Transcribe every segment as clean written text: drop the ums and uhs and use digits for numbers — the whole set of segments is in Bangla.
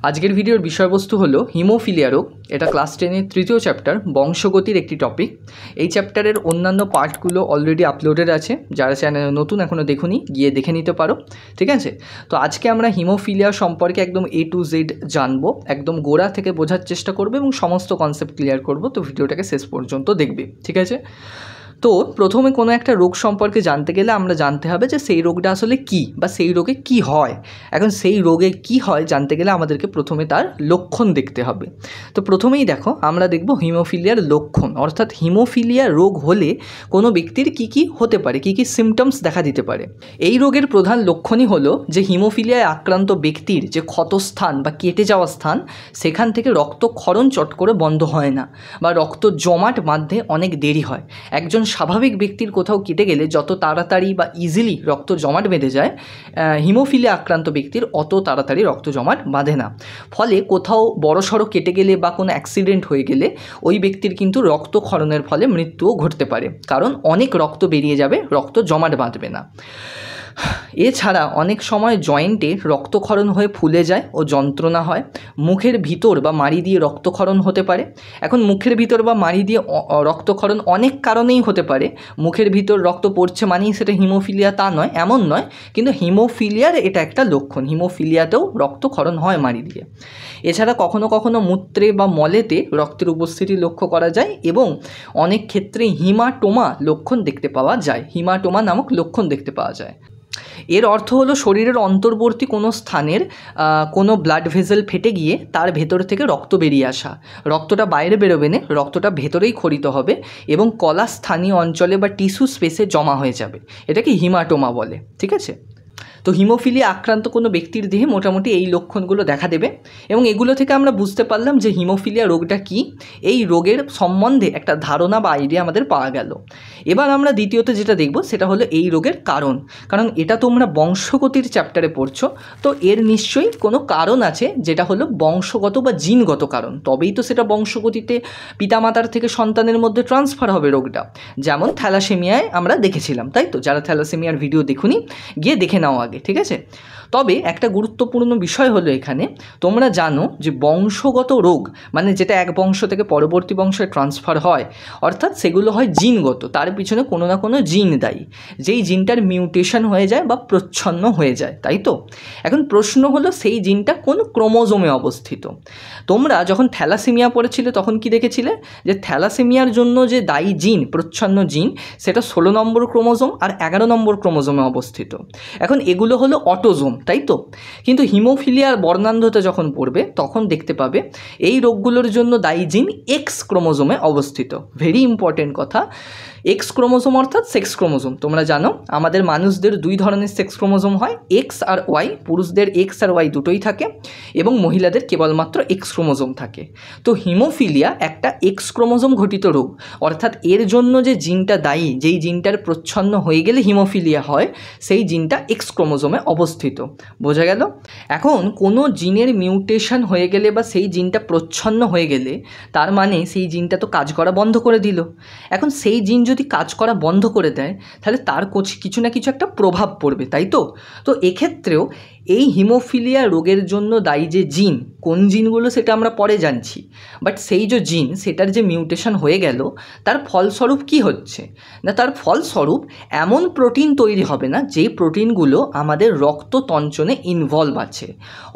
আজকের ভিডিওর বিষয়বস্তু হলো হিমোফিলিয়া রোগ। এটা ক্লাস 10-এর তৃতীয় চ্যাপ্টার বংশগতির একটি টপিক। এই চ্যাপ্টারের অন্যান্য পার্টগুলো অলরেডি আপলোডেড আছে, যারা চ্যানেলে নতুন এখনও দেখুনি গিয়ে দেখে নিতে পারো, ঠিক আছে। তো আজকে আমরা হিমোফিলিয়া সম্পর্কে একদম A to Z জানবো, একদম গোড়া থেকে বোঝার চেষ্টা করবে এবং সমস্ত কনসেপ্ট ক্লিয়ার করব। তো ভিডিওটাকে শেষ পর্যন্ত দেখবে, ঠিক আছে। তো প্রথমে কোনো একটা রোগ সম্পর্কে জানতে গেলে আমরা জানতে হবে যে সেই রোগটা আসলে কী বা সেই রোগে কী হয়। এখন সেই রোগে কী হয় জানতে গেলে আমাদেরকে প্রথমে তার লক্ষণ দেখতে হবে। তো প্রথমেই দেখো, আমরা দেখব হিমোফিলিয়ার লক্ষণ, অর্থাৎ হিমোফিলিয়া রোগ হলে কোনো ব্যক্তির কী কী হতে পারে, কী কী সিমটমস দেখা দিতে পারে। এই রোগের প্রধান লক্ষণই হলো যে হিমোফিলিয়ায় আক্রান্ত ব্যক্তির যে ক্ষতস্থান বা কেটে যাওয়া স্থান, সেখান থেকে রক্তক্ষরণ চট করে বন্ধ হয় না বা রক্ত জমাট বাঁধতে অনেক দেরি হয়। একজন স্বাভাবিক ব্যক্তির কোথাও কেটে গেলে যত তাড়াতাড়ি বা ইজিলি রক্ত জমাট বেঁধে যায়, হিমোফিলিয়া আক্রান্ত ব্যক্তির অত তাড়াতাড়ি রক্ত জমাট বাঁধে না। ফলে কোথাও বড়সড় কেটে গেলে বা কোনো অ্যাক্সিডেন্ট হয়ে গেলে ওই ব্যক্তির কিন্তু রক্তক্ষরণের ফলে মৃত্যুও ঘটতে পারে, কারণ অনেক রক্ত বেরিয়ে যাবে, রক্ত জমাট বাঁধবে না। এছাড়া অনেক সময় জয়েন্টে রক্তক্ষরণ হয়ে ফুলে যায় ও যন্ত্রণা হয়। মুখের ভিতর বা মাড়ি দিয়ে রক্তক্ষরণ হতে পারে। এখন মুখের ভিতর বা মাড়ি দিয়ে রক্তক্ষরণ অনেক কারণেই হতে পারে। মুখের ভিতর রক্ত পড়ছে মানেই সেটা হিমোফিলিয়া তা নয়, এমন নয়, কিন্তু হিমোফিলিয়ার এটা একটা লক্ষণ। হিমোফিলিয়াতেও রক্তক্ষরণ হয় মাড়ি দিয়ে। এছাড়া কখনো কখনো মূত্রে বা মলেতে রক্তের উপস্থিতি লক্ষ্য করা যায় এবং অনেক ক্ষেত্রে হিমাটোমা লক্ষণ দেখতে পাওয়া যায়। হিমাটোমা নামক লক্ষণ দেখতে পাওয়া যায়। এর অর্থ হলো শরীরের অন্তর্বর্তী কোনো স্থানের কোনো ব্লাড ভেসেল ফেটে গিয়ে তার ভেতর থেকে রক্ত বেরিয়ে আসা। রক্তটা বাইরে বেরোবে না, রক্তটা ভেতরেই ক্ষরিত হবে এবং কলা স্থানীয় অঞ্চলে বা টিস্যু স্পেসে জমা হয়ে যাবে। এটাকে হিমাটোমা বলে, ঠিক আছে। তো হিমোফিলিয়া আক্রান্ত কোনো ব্যক্তির দেহে মোটামুটি এই লক্ষণগুলো দেখা দেবে এবং এগুলো থেকে আমরা বুঝতে পারলাম যে হিমোফিলিয়া রোগটা কী। এই রোগের সম্বন্ধে একটা ধারণা বা আইডিয়া আমাদের পাওয়া গেল। এবার আমরা দ্বিতীয়ত যেটা দেখব সেটা হলো এই রোগের কারণ এটা তোমরা বংশগতির চ্যাপ্টারে পড়ছো, তো এর নিশ্চয়ই কোনো কারণ আছে যেটা হলো বংশগত বা জিনগত কারণ, তবেই তো সেটা বংশগতিতে পিতামাতার থেকে সন্তানের মধ্যে ট্রান্সফার হবে রোগটা। যেমন থ্যালাসেমিয়ায় আমরা দেখেছিলাম, তাই তো? যারা থ্যালাসেমিয়ার ভিডিও দেখুনি গিয়ে দেখে নাও আগে, ঠিক আছে। তবে একটা গুরুত্বপূর্ণ বিষয় হলো এখানে, তোমরা জানো যে বংশগত রোগ মানে যেটা এক বংশ থেকে পরবর্তী বংশে ট্রান্সফার হয়, অর্থাৎ সেগুলো হয় জিনগত। তার পিছনে কোনো না কোনো জিন দায়ী, যেই জিনটার মিউটেশন হয়ে যায় বা প্রচ্ছন্ন হয়ে যায়, তাই তো? এখন প্রশ্ন হলো সেই জিনটা কোন ক্রোমোজোমে অবস্থিত। তোমরা যখন থ্যালাসেমিয়া পড়েছিলে তখন কি দেখেছিলে যে থ্যালাসেমিয়ার জন্য যে দায়ী জিন, প্রচ্ছন্ন জিন, সেটা 16 নম্বর ক্রোমোজোম আর 11 নম্বর ক্রোমোজোমে অবস্থিত। এখন এগুলো হলো অটোজোম, তাই তো? কিন্তু হিমোফিলিয়ার বর্ণান্ধতা যখন পড়বে তখন দেখতে পাবে এই রোগগুলোর জন্য দায়ী জিন X ক্রোমোজোমে অবস্থিত। ভেরি ইম্পর্টেন্ট কথা, X ক্রোমোজোম অর্থাৎ সেক্স ক্রোমোজোম। তোমরা জানো আমাদের মানুষদের দুই ধরনের সেক্স ক্রোমোজোম হয়, X আর Y। পুরুষদের X আর Y দুটোই থাকে এবং মহিলাদের কেবলমাত্র X ক্রোমোজোম থাকে। তো হিমোফিলিয়া একটা X ক্রোমোজোম ঘটিত রোগ, অর্থাৎ এর জন্য যে জিনটা দায়ী, যেই জিনটার প্রচ্ছন্ন হয়ে গেলে হিমোফিলিয়া হয়, সেই জিনটা X ক্রোমোজোমে অবস্থিত। বোঝা গেল? এখন কোনো জিনের মিউটেশন হয়ে গেলে বা সেই জিনটা প্রচ্ছন্ন হয়ে গেলে তার মানে সেই জিনটা তো কাজ করা বন্ধ করে দিল। এখন সেই জিন যদি কাজ করা বন্ধ করে দেয় তাহলে তার কিছু না কিছু একটা প্রভাব পড়বে, তাই তো? তো এক্ষেত্রেও এই হিমোফিলিয়া রোগের জন্য দায়ী যে জিন, কোন জিনগুলো সেটা আমরা পরে জানছি, বাট সেই যে জিন সেটার যে মিউটেশন হয়ে গেল তার ফলস্বরূপ কি হচ্ছে না, তার ফলস্বরূপ এমন প্রোটিন তৈরি হবে না যেই প্রোটিনগুলো আমাদের রক্ততঞ্চনে ইনভলভ আছে।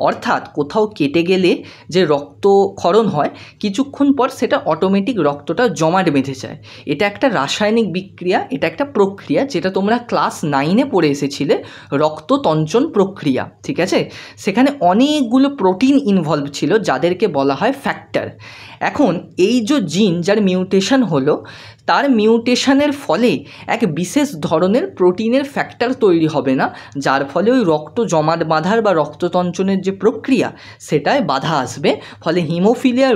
অর্থাৎ কোথাও কেটে গেলে যে রক্তক্ষরণ হয় কিছুক্ষণ পর সেটা অটোমেটিক রক্তটা জমাট বেঁধে যায়। এটা একটা রাসায়নিক বিক্রিয়া, এটা একটা প্রক্রিয়া যেটা তোমরা ক্লাস 9-এ পড়ে এসেছিলে, রক্ততঞ্চন প্রক্রিয়া, ঠিক আছে। সেখানে অনেকগুলো প্রোটিন ইনভলভ ছিল যাদেরকে বলা হয় ফ্যাক্টর। এখন এই যে জিন যার মিউটেশন হলো, তার মিউটেশনের ফলে এক বিশেষ ধরনের প্রোটিনের ফ্যাক্টর তৈরি হবে না, যার ফলে ওই রক্ত জমাট বাঁধার বা রক্ততঞ্চনের যে প্রক্রিয়া সেটায় বাধা আসবে। ফলে হিমোফিলিয়া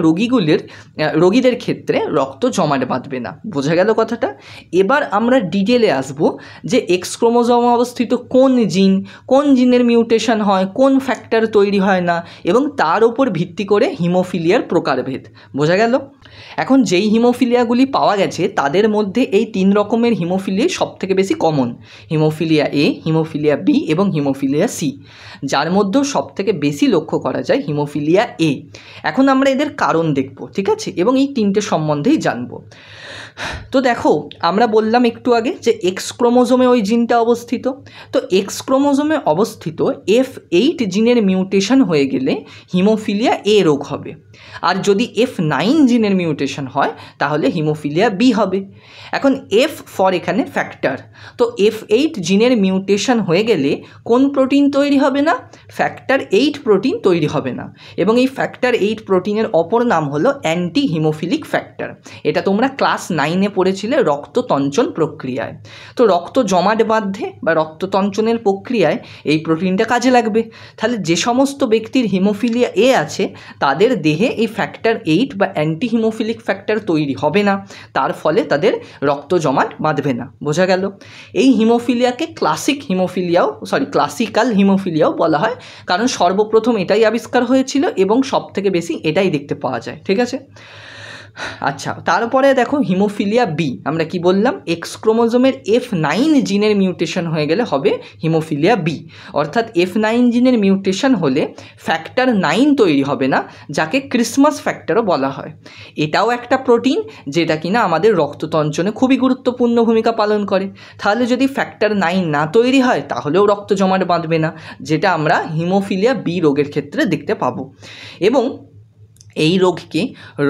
রোগীদের ক্ষেত্রে রক্ত জমাট বাঁধবে না। বোঝা গেল কথাটা? এবার আমরা ডিটেলে আসব যে X ক্রোমোজোমে অবস্থিত কোন জিনের মিউটেশন হয়, কোন ফ্যাক্টর তৈরি হয় না, এবং তার উপর ভিত্তি করে হিমোফিলিয়ার প্রকারভেদ। বোঝা গেল? এখন যেই হিমোফিলিয়াগুলি পাওয়া গেছে তাদের মধ্যে এই 3 রকমের হিমোফিলিয়া সবথেকে বেশি common, hemophilia A, hemophilia B এবং হিমোফিলিয়া সি, যার মধ্যেও সবথেকে বেশি লক্ষ্য করা যায় হিমোফিলিয়া এ। এখন আমরা এদের কারণ দেখব, ঠিক আছে, এবং এই 3টে সম্বন্ধেই জানবো। তো দেখো, আমরা বললাম একটু আগে যে এক্স ক্রোমোজোমে ওই জিনটা অবস্থিত। তো এক্স ক্রোমোজোমে অবস্থিত F8 জিনের মিউটেশন হয়ে গেলে হিমোফিলিয়া এ রোগ হবে, আর যদি F9 জিনের মিউটেশন হয় তাহলে হিমোফিলিয়া বি হবে। এখন F ফর এখানে ফ্যাক্টর, তো F8 জিনের মিউটেশন হয়ে গেলে কোন প্রোটিন তৈরি হবে না? ফ্যাক্টর 8 প্রোটিন তৈরি হবে না, এবং এই ফ্যাক্টর 8 প্রোটিনের অপর নাম হলো অ্যান্টি হিমোফিলিক ফ্যাক্টর। এটা তোমরা ক্লাস 9-এ পড়েছিলে রক্ততঞ্চন প্রক্রিয়ায়। তো রক্ত জমাট বাঁধে বা রক্ততঞ্চনের প্রক্রিয়ায় এই প্রোটিনটা কাজে লাগবে। তাহলে যে সমস্ত ব্যক্তির হিমোফিলিয়া এ আছে তাদের দেহে এই ফ্যাক্টর 8 বা অ্যান্টি হিমোফিলিক ফ্যাক্টর তৈরি হবে না, তার ফলে তাদের রক্ত জমাট বাঁধবে না। বোঝা গেল? এই হিমোফিলিয়াকে ক্লাসিক্যাল হিমোফিলিয়াও বলা হয়, কারণ সর্বপ্রথম এটাই আবিষ্কার হয়েছিল এবং সবথেকে বেশি এটাই দেখতে পাওয়া যায়। ঠিক আছে, আচ্ছা, তারপরে দেখো হিমোফিলিয়া বি, আমরা কি বললাম? এক্স ক্রোমোজোমের F9 জিনের মিউটেশন হয়ে গেলে হবে হিমোফিলিয়া বি, অর্থাৎ F9 জিনের মিউটেশন হলে ফ্যাক্টর 9 তৈরি হবে না, যাকে ক্রিসমাস ফ্যাক্টরও বলা হয়। এটাও একটা প্রোটিন যেটা কিনা আমাদের রক্ততঞ্চনে খুবই গুরুত্বপূর্ণ ভূমিকা পালন করে। তাহলে যদি ফ্যাক্টর 9 না তৈরি হয় তাহলেও রক্ত জমাট বাঁধবে না, যেটা আমরা হিমোফিলিয়া বি রোগের ক্ষেত্রে দেখতে পাবো। এবং এই রোগকে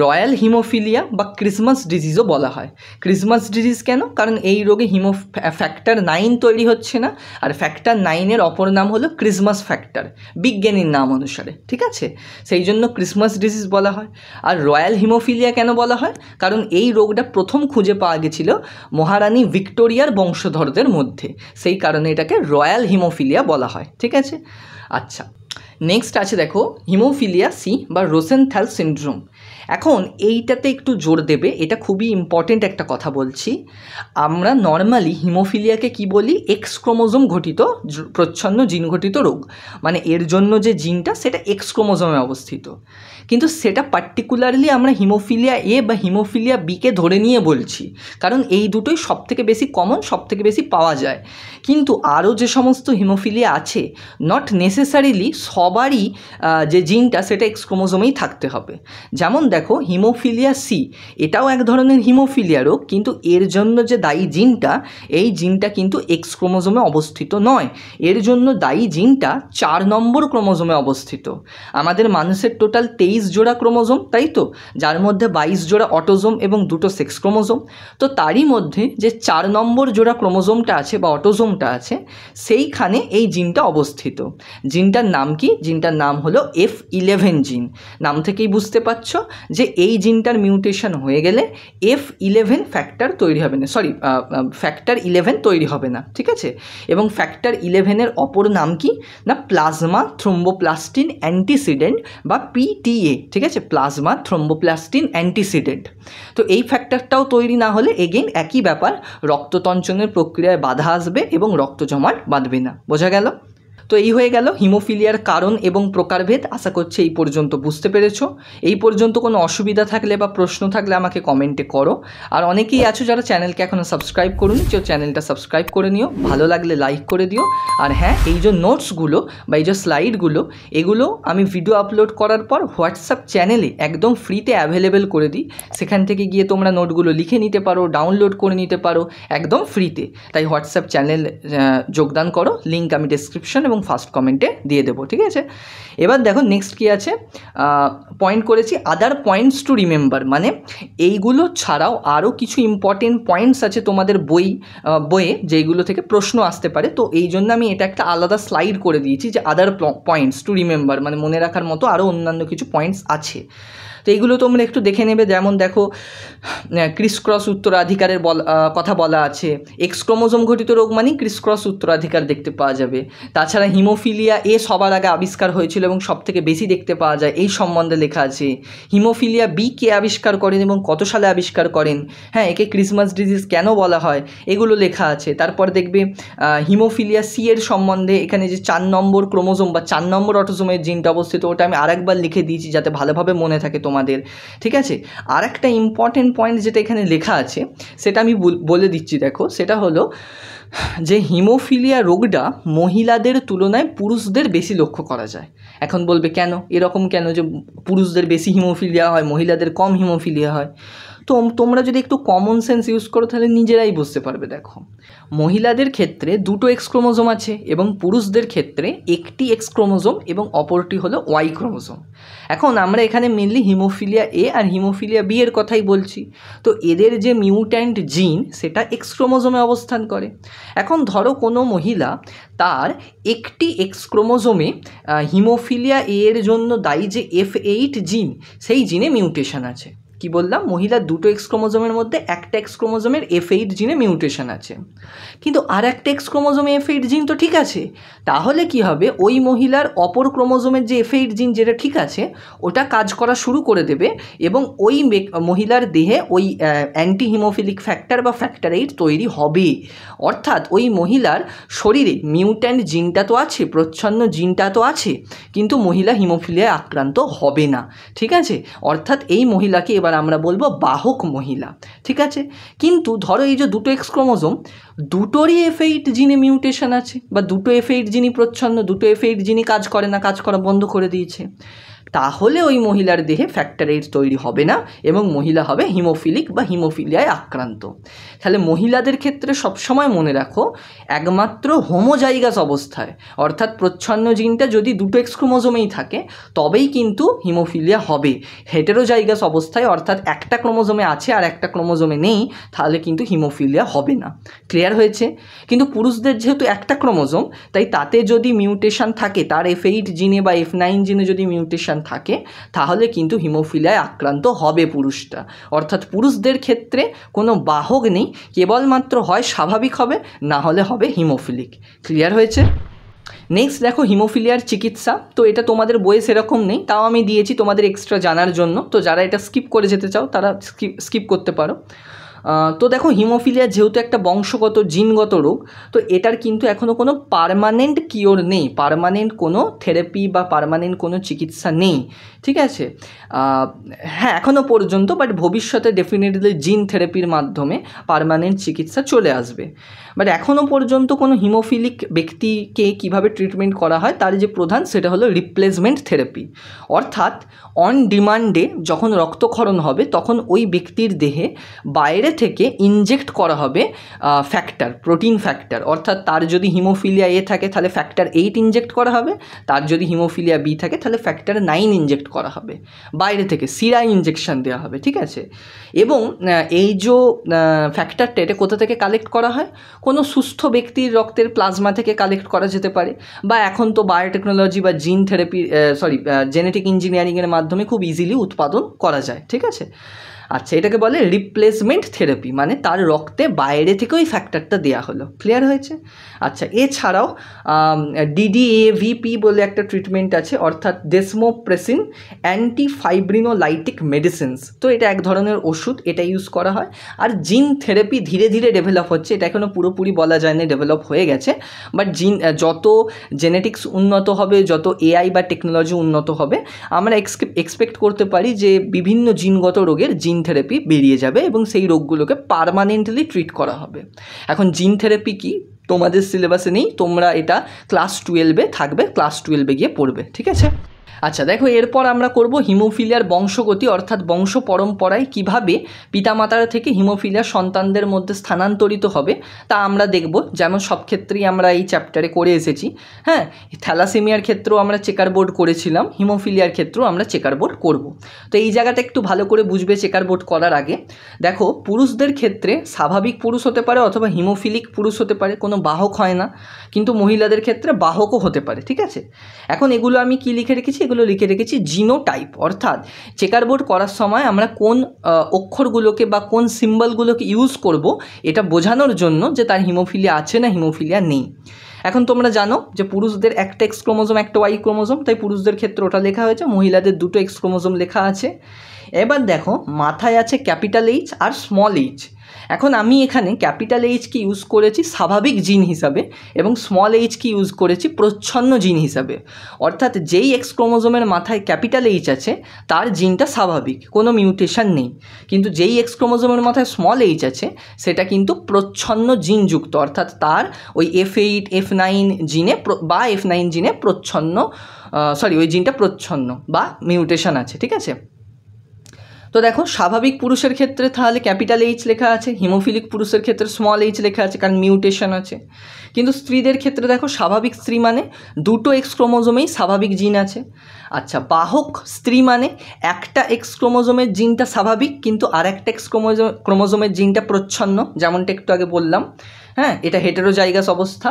রয়্যাল হিমোফিলিয়া বা ক্রিসমাস ডিজিজও বলা হয়। ক্রিসমাস ডিজিজ কেন? কারণ এই রোগে ফ্যাক্টর 9 তৈরি হচ্ছে না, আর ফ্যাক্টর 9-এর অপর নাম হলো ক্রিসমাস ফ্যাক্টর, বিজ্ঞানীর নাম অনুসারে। ঠিক আছে, সেই জন্য ক্রিসমাস ডিজিজ বলা হয়। আর রয়্যাল হিমোফিলিয়া কেন বলা হয়? কারণ এই রোগটা প্রথম খুঁজে পাওয়া গেছিল মহারানী ভিক্টোরিয়ার বংশধরদের মধ্যে, সেই কারণে এটাকে রয়্যাল হিমোফিলিয়া বলা হয়। ঠিক আছে, আচ্ছা, নেক্সট আছে দেখো হিমোফিলিয়া সি বা রোসেনথ্যাল সিনড্রোম। এখন এইটাতে একটু জোর দেবে, এটা খুবই ইম্পর্টেন্ট একটা কথা বলছি। আমরা নর্মালি হিমোফিলিয়াকে কি বলি? এক্স ক্রোমোজোম ঘটিত প্রচ্ছন্ন জিন ঘটিত রোগ, মানে এর জন্য যে জিনটা সেটা এক্স ক্রোমোজোমে অবস্থিত, কিন্তু সেটা পার্টিকুলারলি আমরা হিমোফিলিয়া এ বা হিমোফিলিয়া বিকে ধরে নিয়ে বলছি, কারণ এই দুটোই সবথেকে বেশি কমন, সবথেকে বেশি পাওয়া যায়। কিন্তু আরও যে সমস্ত হিমোফিলিয়া আছে, নট নেসেসারিলি সবারই যে জিনটা সেটা এক্স ক্রোমোজোমেই থাকতে হবে। যেমন দেখো হিমোফিলিয়া সি, এটাও এক ধরনের হিমোফিলিয়া রোগ, কিন্তু এর জন্য যে দায়ী জিনটা, এই জিনটা কিন্তু এক্স ক্রোমোজোমে অবস্থিত নয়। এর জন্য দায়ী জিনটা 4 নম্বর ক্রোমোজোমে অবস্থিত। আমাদের মানুষের টোটাল 23 জোড়া ক্রোমোজোম, তাই তো, যার মধ্যে 22 জোড়া অটোজোম এবং 2টো সেক্স ক্রোমোজোম। তো তারই মধ্যে যে 4 নম্বর জোড়া ক্রোমোজোমটা আছে বা অটোজোমটা আছে, সেইখানে এই জিনটা অবস্থিত। জিনটার নাম কি? জিনটার নাম হলো F11 জিন। নাম থেকেই বুঝতে পারছো যে এই জিনটার মিউটেশন হয়ে গেলে F11 ফ্যাক্টর তৈরি হবে না, ফ্যাক্টর 11 তৈরি হবে না। ঠিক আছে, এবং ফ্যাক্টর 11-এর অপর নাম কি না? প্লাজমা থ্রোম্বোপ্লাস্টিন অ্যান্টিসিডেন্ট বা PTA। ঠিক আছে, প্লাজমা থ্রোম্বোপ্লাস্টিন অ্যান্টিসিডেন্ট। তো এই ফ্যাক্টরটাও তৈরি না হলে এগেইন একই ব্যাপার, রক্ততঞ্চনের প্রক্রিয়ায় বাধা আসবে এবং রক্ত জমাট বাঁধবে না। বোঝা গেল? তো এই হয়ে গেল হিমোফিলিয়ার কারণ এবং প্রকারভেদ। আশা করছি এই পর্যন্ত বুঝতে পেরেছো। এই পর্যন্ত কোনো অসুবিধা থাকলে বা প্রশ্ন থাকলে আমাকে কমেন্টে করো। আর অনেকেই আছো যারা চ্যানেলকে এখনও সাবস্ক্রাইব করুন, কেউ চ্যানেলটা সাবস্ক্রাইব করে নিও, ভালো লাগলে লাইক করে দিও। আর হ্যাঁ, এই যে নোটসগুলো বা এই যে স্লাইডগুলো, এগুলো আমি ভিডিও আপলোড করার পর হোয়াটসঅ্যাপ চ্যানেলে একদম ফ্রিতে অ্যাভেলেবেল করে দিই। সেখান থেকে গিয়ে তোমরা নোটগুলো লিখে নিতে পারো, ডাউনলোড করে নিতে পারো একদম ফ্রিতে। তাই হোয়াটসঅ্যাপ চ্যানেল যোগদান করো, লিঙ্ক আমি ডেসক্রিপশন এবং ফার্স্ট কমেন্টে দিয়ে দেবো। ঠিক আছে, এবার দেখো নেক্সট কী আছে, পয়েন্ট করেছি আদার পয়েন্টস টু রিমেম্বার, মানে এইগুলো ছাড়াও আরও কিছু ইম্পর্টেন্ট পয়েন্টস আছে তোমাদের বইয়ে যেইগুলো থেকে প্রশ্ন আসতে পারে। তো এই জন্য আমি এটা একটা আলাদা স্লাইড করে দিয়েছি যে আদার পয়েন্টস টু রিমেম্বার, মানে মনে রাখার মতো আরও অন্যান্য কিছু পয়েন্টস আছে। তো এইগুলো তোমরা একটু দেখে নেবে। যেমন দেখো ক্রিসক্রস উত্তরাধিকারের কথা বলা আছে। এক্স ক্রোমোজোম ঘটিত রোগ মানেই ক্রিসক্রস উত্তরাধিকার দেখতে পাওয়া যাবে। তাছাড়া তারা হিমোফিলিয়া এ সবার আগে আবিষ্কার হয়েছিল এবং সব থেকে বেশি দেখতে পাওয়া যায় এই সম্বন্ধে লেখা আছে। হিমোফিলিয়া বি কে আবিষ্কার করেন এবং কত সালে আবিষ্কার করেন, হ্যাঁ একে ক্রিসমাস ডিজিজ কেন বলা হয় এগুলো লেখা আছে। তারপর দেখবে হিমোফিলিয়া সি এর সম্বন্ধে এখানে যে 4 নম্বর ক্রোমোজোম বা 4 নম্বর অটোজোমের জিনটা অবস্থিত ওটা আমি আরেকবার লিখে দিয়েছি যাতে ভালোভাবে মনে থাকে তোমাদের, ঠিক আছে। আর একটা ইম্পর্টেন্ট পয়েন্ট যেটা এখানে লেখা আছে সেটা আমি বলে দিচ্ছি, দেখো সেটা হলো যে হিমোফিলিয়া রোগটা মহিলাদের তুলনায় পুরুষদের বেশি লক্ষ্য করা যায়। এখন বলবে কেন এরকম, কেন যে পুরুষদের বেশি হিমোফিলিয়া হয় মহিলাদের কম হিমোফিলিয়া হয়? তো তোমরা যদি একটু কমন সেন্স ইউজ করো তাহলে নিজেরাই বুঝতে পারবে। দেখো মহিলাদের ক্ষেত্রে 2টো এক্স ক্রোমোজোম আছে এবং পুরুষদের ক্ষেত্রে একটি এক্স ক্রোমোজোম এবং অপরটি হলো ওয়াই ক্রোমোজোম। এখন আমরা এখানে মেনলি হিমোফিলিয়া এ আর হিমোফিলিয়া বি এর কথাই বলছি। তো এদের যে মিউট্যান্ট জিন সেটা এক্স ক্রোমোজোমে অবস্থান করে। এখন ধরো কোনো মহিলা তার একটি এক্স ক্রোমোজোমে হিমোফিলিয়া এ এর জন্য দায়ী যে F8 জিন সেই জিনে মিউটেশন আছে। কি বললাম, মহিলার 2টো এক্স ক্রোমোজোমের মধ্যে একটা এক্স ক্রোমোজোমের F8 জিনে মিউটেশন আছে, কিন্তু আর একটা এক্স ক্রোমোজোমে F8 জিন তো ঠিক আছে। তাহলে কি হবে, ওই মহিলার অপর ক্রোমোজোমের যে F8 জিন যেটা ঠিক আছে ওটা কাজ করা শুরু করে দেবে এবং ওই মহিলার দেহে ওই অ্যান্টি হিমোফিলিক ফ্যাক্টর বা ফ্যাক্টর 8 তৈরি হবে। অর্থাৎ ওই মহিলার শরীরে মিউট্যান্ট জিনটা তো আছে, প্রচ্ছন্ন জিনটা তো আছে, কিন্তু মহিলা হিমোফিলিয়ায় আক্রান্ত হবে না, ঠিক আছে। অর্থাৎ এই মহিলাকে এবার আমরা বলবো বাহক মহিলা, ঠিক আছে। কিন্তু ধরো এই যে 2টো এক্স ক্রোমোজোম, দুটোরই F8 জিনে মিউটেশন আছে বা 2টো F8 জিনই প্রচ্ছন্ন, 2টো F8 জিনই কাজ করে না, কাজ করা বন্ধ করে দিয়েছে, তাহলে ওই মহিলার দেহে ফ্যাক্টর 8 তৈরি হবে না এবং মহিলা হবে হিমোফিলিক বা হিমোফিলিয়ায় আক্রান্ত। তাহলে মহিলাদের ক্ষেত্রে সবসময় মনে রাখো একমাত্র হোমোজাইগাস অবস্থায় অর্থাৎ প্রচ্ছন্ন জিনটা যদি 2টো এক্স ক্রোমোজোমেই থাকে তবেই কিন্তু হিমোফিলিয়া হবে। হেটেরোজাইগাস অবস্থায় অর্থাৎ একটা ক্রোমোজোমে আছে আর একটা ক্রোমোজোমে নেই তাহলে কিন্তু হিমোফিলিয়া হবে না। ক্লিয়ার হয়েছে? কিন্তু পুরুষদের যেহেতু একটা ক্রোমোজোম তাই তাতে যদি মিউটেশন থাকে, তার F8 জিনে বা F9 জিনে যদি মিউটেশন থাকে তাহলে কিন্তু হিমোফিলিয়ায় আক্রান্ত হবে পুরুষটা। অর্থাৎ পুরুষদের ক্ষেত্রে কোনো বাহক নেই, কেবলমাত্র হয় স্বাভাবিক হবে না হলে হবে হিমোফিলিক। ক্লিয়ার হয়েছে? নেক্সট দেখো হিমোফিলিয়ার চিকিৎসা। তো এটা তোমাদের বইয়ে সেরকম নেই, তাও আমি দিয়েছি তোমাদের এক্সট্রা জানার জন্য। তো যারা এটা স্কিপ করে যেতে চাও তারা স্কিপ করতে পারো। তো দেখো হিমোফিলিয়া যেহেতু একটা বংশগত জিনগত রোগ, তো এটার কিন্তু এখনও কোনো পার্মানেন্ট কিওর নেই, পার্মানেন্ট কোনো থেরাপি বা পার্মানেন্ট কোনো চিকিৎসা নেই, ঠিক আছে। হ্যাঁ এখনও পর্যন্ত, বাট ভবিষ্যতে ডেফিনেটলি জিন থেরাপির মাধ্যমে পার্মানেন্ট চিকিৎসা চলে আসবে। বাট এখনও পর্যন্ত কোনো হিমোফিলিক ব্যক্তিকে কিভাবে ট্রিটমেন্ট করা হয় তার যে প্রধান সেটা হলো রিপ্লেসমেন্ট থেরাপি। অর্থাৎ অন ডিমান্ডে যখন রক্তক্ষরণ হবে তখন ওই ব্যক্তির দেহে বাইরে থেকে ইনজেক্ট করা হবে ফ্যাক্টর, প্রোটিন ফ্যাক্টর। অর্থাৎ তার যদি হিমোফিলিয়া এ থাকে তাহলে ফ্যাক্টর 8 ইনজেক্ট করা হবে, তার যদি হিমোফিলিয়া বি থাকে তাহলে ফ্যাক্টর 9 ইনজেক্ট করা হবে, বাইরে থেকে সিরা ইনজেকশন দেওয়া হবে, ঠিক আছে। এবং এই যে ফ্যাক্টরটা এটা কোথা থেকে কালেক্ট করা হয়, কোনো সুস্থ ব্যক্তির রক্তের প্লাজমা থেকে কালেক্ট করা যেতে পারে, বা এখন তো বায়োটেকনোলজি বা জিন থেরাপি জেনেটিক ইঞ্জিনিয়ারিংয়ের মাধ্যমে খুব ইজিলি উৎপাদন করা যায়, ঠিক আছে। আচ্ছা, এটাকে বলে রিপ্লেসমেন্ট থেরাপি, মানে তার রক্তে বাইরে থেকে ওই ফ্যাক্টরটা দেওয়া হলো। ক্লিয়ার হয়েছে? আচ্ছা, এছাড়াও DDAVP বলে একটা ট্রিটমেন্ট আছে, অর্থাৎ ডেসমোপ্রেসিন অ্যান্টিফাইব্রিনোলাইটিক মেডিসিনস। তো এটা এক ধরনের ওষুধ, এটা ইউজ করা হয়। আর জিন থেরাপি ধীরে ধীরে ডেভেলপ হচ্ছে, এটা এখনও পুরোপুরি বলা যায় না ডেভেলপ হয়ে গেছে, বাট যত জেনেটিক্স উন্নত হবে, যত AI বা টেকনোলজি উন্নত হবে, আমরা এক্সপেক্ট করতে পারি যে বিভিন্ন জিনগত রোগের জিন থেরাপি বেরিয়ে যাবে এবং সেই রোগগুলোকে পার্মানেন্টলি ট্রিট করা হবে। এখন জিন থেরাপি কি তোমাদের সিলেবাসে নেই, তোমরা এটা ক্লাস 12-এ থাকবে, ক্লাস 12-এ গিয়ে পড়বে, ঠিক আছে। আচ্ছা দেখো, এরপর আমরা করব হিমোফিলিয়ার বংশগতি, অর্থাৎ বংশ পরম্পরায় কীভাবে পিতামাতার থেকে হিমোফিলিয়া সন্তানদের মধ্যে স্থানান্তরিত হবে তা আমরা দেখব। যেমন সব ক্ষেত্রেই আমরা এই চ্যাপ্টারে করে এসেছি, হ্যাঁ। থ্যালাসেমিয়ার ক্ষেত্রেও আমরা চেকার বোর্ড করেছিলাম, হিমোফিলিয়ার ক্ষেত্রেও আমরা চেকার বোর্ড করব। তো এই জায়গাটা একটু ভালো করে বুঝবে চেকার বোর্ড করার আগে। দেখো, পুরুষদের ক্ষেত্রে স্বাভাবিক পুরুষ হতে পারে অথবা হিমোফিলিক পুরুষ হতে পারে, কোনো বাহক হয় না, কিন্তু মহিলাদের ক্ষেত্রে বাহকও হতে পারে, ঠিক আছে। এখন এগুলো আমি কি লিখে রেখেছি, এগুলো লিখে রেখেছি জিনোটাইপ, অর্থাৎ চেকার বোর্ড করার সময় আমরা কোন অক্ষরগুলোকে বা কোন সিম্বলগুলোকে ইউজ করব এটা বোঝানোর জন্য যে তার হিমোফিলিয়া আছে না হিমোফিলিয়া নেই। এখন তোমরা জানো যে পুরুষদের একটা এক্স ক্রোমোজোম একটা ওয়াই ক্রোমোজোম, তাই পুরুষদের ক্ষেত্রে ওটা লেখা হয়েছে, মহিলাদের দুটো এক্স ক্রোমোজোম লেখা আছে। এবার দেখো মাথায় আছে capital H R small H. এখন আমি এখানে ক্যাপিটাল এইচকে ইউজ করেছি স্বাভাবিক জিন হিসাবে এবং স্মল এইচকে ইউজ করেছি প্রচ্ছন্ন জিন হিসাবে। অর্থাৎ যেই এক্স ক্রোমোজোমের মাথায় ক্যাপিটাল এইচ আছে তার জিনটা স্বাভাবিক, কোনো মিউটেশন নেই, কিন্তু যেই এক্স ক্রোমোজোমের মাথায় স্মল এইচ আছে সেটা কিন্তু প্রচ্ছন্ন জিনযুক্ত, অর্থাৎ তার ওই F8 F9 জিনে বা F9 জিনে প্রচ্ছন্ন ওই জিনটা প্রচ্ছন্ন বা মিউটেশন আছে, ঠিক আছে। তো দেখো স্বাভাবিক পুরুষের ক্ষেত্রে তাহলে ক্যাপিটাল এইচ লেখা আছে, হিমোফিলিক পুরুষের ক্ষেত্রে স্মল এইচ লেখা আছে, কারণ মিউটেশন আছে। কিন্তু স্ত্রীদের ক্ষেত্রে দেখো স্বাভাবিক স্ত্রী মানে দুটো এক্স ক্রোমোজোমেই স্বাভাবিক জিন আছে। আচ্ছা, বাহক স্ত্রী মানে একটা এক্স ক্রোমোজোমের জিনটা স্বাভাবিক কিন্তু আর একটা এক্স ক্রোমোজোমের জিনটা প্রচ্ছন্ন, যেমনটা একটু আগে বললাম। হ্যাঁ, এটা হেটেরোজাইগাস অবস্থা।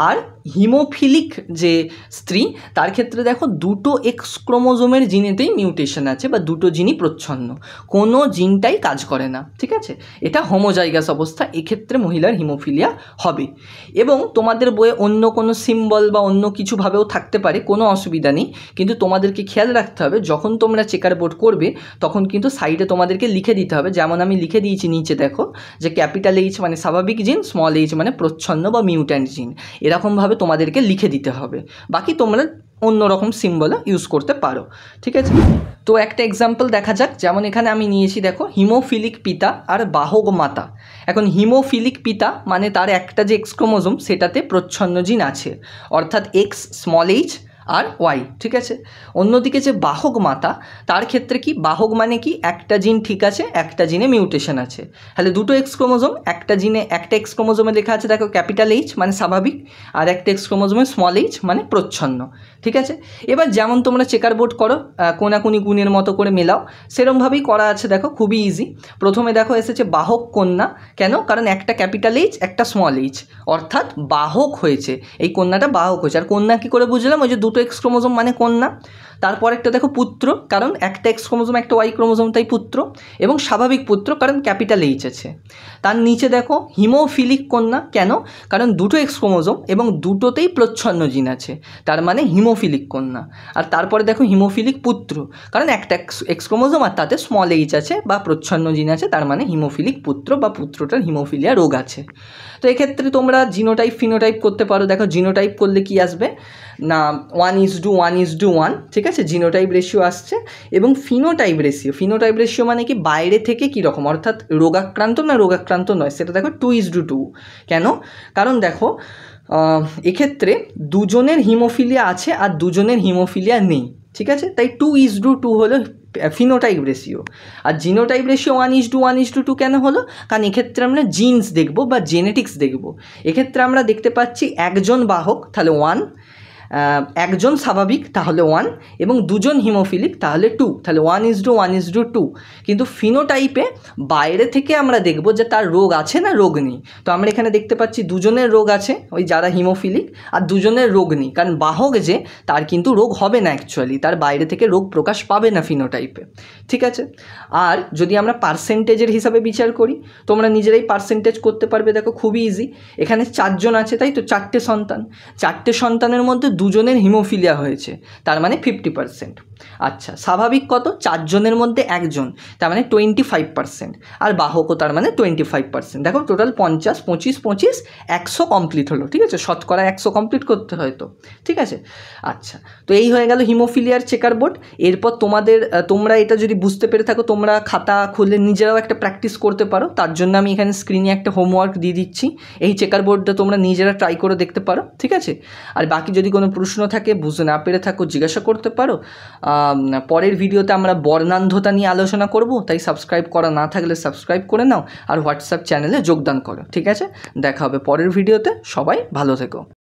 আর হিমোফিলিক যে স্ত্রী তার ক্ষেত্রে দেখো দুটো এক্স ক্রোমোজোমের জিনেতেই মিউটেশন আছে বা দুটো জিনই প্রচ্ছন্ন, কোনো জিনটাই কাজ করে না, ঠিক আছে। এটা হোমোজাইগাস অবস্থা, এক্ষেত্রে মহিলার হিমোফিলিয়া হবে। এবং তোমাদের বইয়ে অন্য কোনো সিম্বল বা অন্য কিছুভাবেও থাকতে পারে, কোনো অসুবিধা নেই, কিন্তু তোমাদেরকে খেয়াল রাখতে হবে যখন তোমরা চেকার বোর্ড করবে তখন কিন্তু সাইডে তোমাদেরকে লিখে দিতে হবে, যেমন আমি লিখে দিয়েছি নিচে দেখো, যে ক্যাপিটাল এইচ মানে স্বাভাবিক জিন, স্মল এইচ মানে প্রচ্ছন্ন বা মিউট্যান্ট জিন, এরকমভাবে তোমাদেরকে লিখে দিতে হবে। বাকি তোমরা অন্য রকম সিম্বলও ইউজ করতে পারো, ঠিক আছে। তো একটা এক্সাম্পল দেখা যাক, যেমন এখানে আমি নিয়েছি দেখো হিমোফিলিক পিতা আর বাহক মাতা। এখন হিমোফিলিক পিতা মানে তার একটা যে এক্স ক্রোমোজোম সেটাতে প্রচ্ছন্ন জিন আছে, অর্থাৎ x small H R Y, ঠিক আছে। অন্যদিকে যে বাহক মাতা তার ক্ষেত্রে কি, বাহক মানে কি একটা জিন ঠিক আছে একটা জিনে মিউটেশন আছে, তাহলে দুটো এক্স ক্রোমোজোম, একটা জিনে একটা এক্স ক্রোমোজোমে লেখা আছে দেখো ক্যাপিটাল এইচ মানে স্বাভাবিক, আর একটা এক্স ক্রোমোজোমে স্মল এইচ মানে প্রচ্ছন্ন, ঠিক আছে। এবার যেমন তোমরা চেকার বোর্ড করো কোনাকুনি গুণের মতো করে মেলাও, সেরমভাবেই করা আছে দেখো, খুবই ইজি। প্রথমে দেখো এসেছে বাহক কন্যা, কেন, কারণ একটা ক্যাপিটাল এইচ একটা স্মল এইচ, অর্থাৎ বাহক হয়েছে, এই কন্যাটা বাহক হয়েছে। আর কন্যা কী করে বুঝলাম, ওই যে দুটো এক্স ক্রোমোজোম মানে কন্যা। তারপর একটা দেখো পুত্র, কারণ একটা এক্স ক্রোমোজোম একটা ওয়াই ক্রোমোজোম তাই পুত্র, এবং স্বাভাবিক পুত্র কারণ ক্যাপিটাল এইচ আছে। তার নিচে দেখো হিমোফিলিক কন্যা, কেন, কারণ দুটো এক্স ক্রোমোজোম এবং দুটোতেই প্রচ্ছন্ন জিন আছে, তার মানে হিমোফিলিক কন্যা। আর তারপরে দেখো হিমোফিলিক পুত্র, কারণ একটা এক্স ক্রোমোজোম আর তাতে স্মল এইচ আছে বা প্রচ্ছন্ন জিন আছে, তার মানে হিমোফিলিক পুত্র বা পুত্রটার হিমোফিলিয়া রোগ আছে। তো এক্ষেত্রে তোমরা জিনোটাইপ ফিনোটাইপ করতে পারো। দেখো জিনোটাইপ করলে কি আসবে না 1:1:1, ঠিক আছে, জিনোটাইপ রেশিও আসছে। এবং ফিনোটাইপ রেশিও মানে কি বাইরে থেকে কীরকম, অর্থাৎ রোগাক্রান্ত না রোগাক্রান্ত নয়, সেটা দেখো 2:2। কেন, কারণ দেখো এক্ষেত্রে দুজনের হিমোফিলিয়া আছে আর দুজনের হিমোফিলিয়া নেই, ঠিক আছে, তাই 2:2 হলো ফিনোটাইপ রেশিও। আর জিনোটাইপ রেশিও 1:1:2 কেন হলো, কারণ এক্ষেত্রে আমরা জিনস দেখব বা জেনেটিক্স দেখব। এক্ষেত্রে আমরা দেখতে পাচ্ছি একজন বাহক তাহলে 1, একজন স্বাভাবিক তাহলে 1 এবং দুজন হিমোফিলিক তাহলে 2, তাহলে 1:1:2। কিন্তু ফিনোটাইপে বাইরে থেকে আমরা দেখব যে তার রোগ আছে না রোগ নেই। তো আমরা এখানে দেখতে পাচ্ছি দুজনের রোগ আছে, ওই যারা হিমোফিলিক, আর দুজনের রোগ নেই, কারণ বাহক যে তার কিন্তু রোগ হবে না, অ্যাকচুয়ালি তার বাইরে থেকে রোগ প্রকাশ পাবে না ফিনোটাইপে, ঠিক আছে। আর যদি আমরা পার্সেন্টেজের হিসাবে বিচার করি, তোমরা নিজেরাই পার্সেন্টেজ করতে পারবে, দেখো খুবই ইজি। এখানে 4 জন আছে তাই তো, 4টে সন্তান, 4টে সন্তানের মধ্যে দুজনের হিমোফিলিয়া হয়েছে, তার মানে 50%। আচ্ছা, স্বাভাবিক কত, 4 জনের মধ্যে একজন, তার মানে 25%, আর বাহকও তার মানে 25%। দেখো টোটাল 50, 25, 25, 100 কমপ্লিট হলো, ঠিক আছে, শতকরা 100 কমপ্লিট করতে হয় তো, ঠিক আছে। আচ্ছা, তো এই হয়ে গেল হিমোফিলিয়ার চেকার বোর্ড। এরপর তোমরা এটা যদি বুঝতে পেরে থাকো, তোমরা খাতা খুলে নিজেরাও একটা প্র্যাকটিস করতে পারো। তার জন্য আমি এখানে স্ক্রিনে একটা হোমওয়ার্ক দিয়ে দিচ্ছি, এই চেকার বোর্ডটা তোমরা নিজেরা ট্রাই করে দেখতে পারো, ঠিক আছে। আর বাকি যদি কোনো প্রশ্ন থাকে, বুঝতে না পেরে থাকো, জিজ্ঞাসা করতে পারো। পরের ভিডিওতে আমরা বর্ণান্ধতা নিয়ে আলোচনা করব, তাই সাবস্ক্রাইব করা না থাকলে সাবস্ক্রাইব করে নাও আর হোয়াটসঅ্যাপ চ্যানেলে যোগদান করো, ঠিক আছে। দেখা হবে পরের ভিডিওতে, সবাই ভালো থেকো।